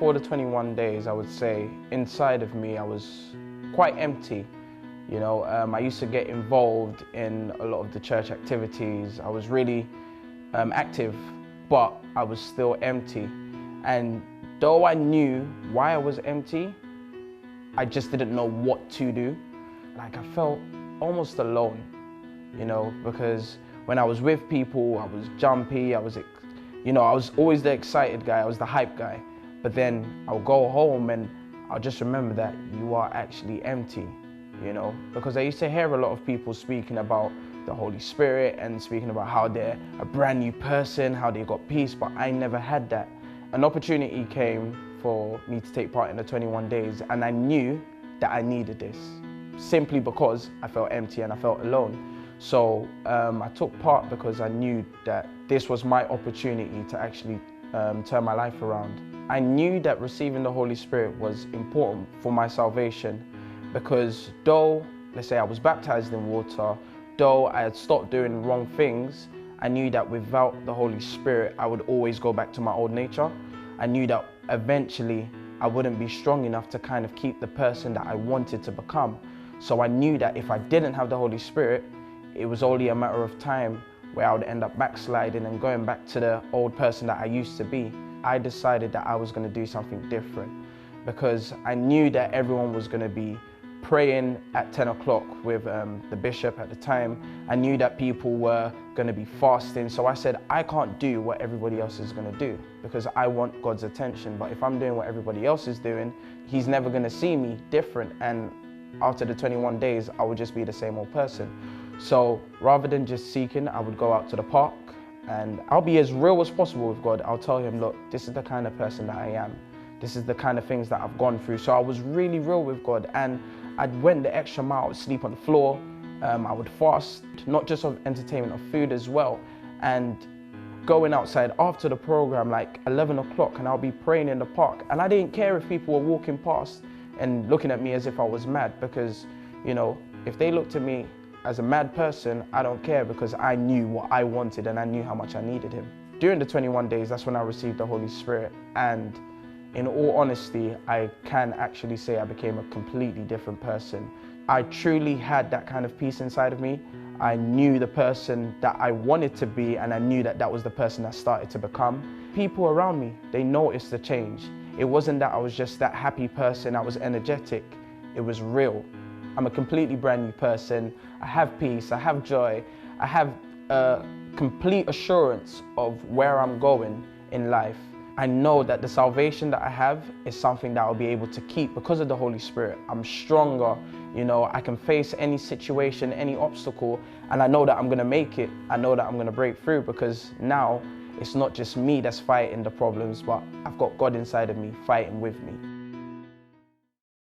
before the 21 days, I would say inside of me, I was quite empty. I used to get involved in a lot of the church activities. I was really active, but I was still empty. And though I knew why I was empty, I just didn't know what to do. Like, I felt almost alone, because when I was with people, I was jumpy, I was always the excited guy, I was the hype guy. But then I'll go home and I'll just remember that you are actually empty, because I used to hear a lot of people speaking about the Holy Spirit and speaking about how they're a brand new person, how they got peace, but I never had that. An opportunity came for me to take part in the 21 days, and I knew that I needed this, simply because I felt empty and I felt alone. So I took part because I knew that this was my opportunity to actually turn my life around. I knew that receiving the Holy Spirit was important for my salvation, because though, let's say I was baptized in water, though I had stopped doing wrong things, I knew that without the Holy Spirit, I would always go back to my old nature. I knew that eventually I wouldn't be strong enough to kind of keep the person that I wanted to become. So I knew that if I didn't have the Holy Spirit, it was only a matter of time where I would end up backsliding and going back to the old person that I used to be. I decided that I was going to do something different, because I knew that everyone was going to be praying at 10 o'clock with the bishop at the time. I knew that people were going to be fasting. So I said, I can't do what everybody else is going to do, because I want God's attention. But if I'm doing what everybody else is doing, He's never going to see me different. And after the 21 days, I would just be the same old person. So rather than just seeking, I would go out to the park and I'll be as real as possible with God. I'll tell Him, look, this is the kind of person that I am. This is the kind of things that I've gone through. So I was really real with God, and I went the extra mile. I would sleep on the floor. I would fast, not just of entertainment, of food as well. And going outside after the program, like 11 o'clock, and I'll be praying in the park. And I didn't care if people were walking past and looking at me as if I was mad, because, if they looked at me as a mad person, I don't care, because I knew what I wanted and I knew how much I needed Him. During the 21 days, that's when I received the Holy Spirit. And in all honesty, I can actually say I became a completely different person. I truly had that kind of peace inside of me. I knew the person that I wanted to be, and I knew that that was the person I started to become. People around me, they noticed the change. It wasn't that I was just that happy person, I was energetic. It was real. I'm a completely brand new person. I have peace, I have joy, I have a complete assurance of where I'm going in life. I know that the salvation that I have is something that I'll be able to keep because of the Holy Spirit. I'm stronger, I can face any situation, any obstacle, and I know that I'm gonna make it. I know that I'm gonna break through, because now it's not just me that's fighting the problems, but I've got God inside of me fighting with me.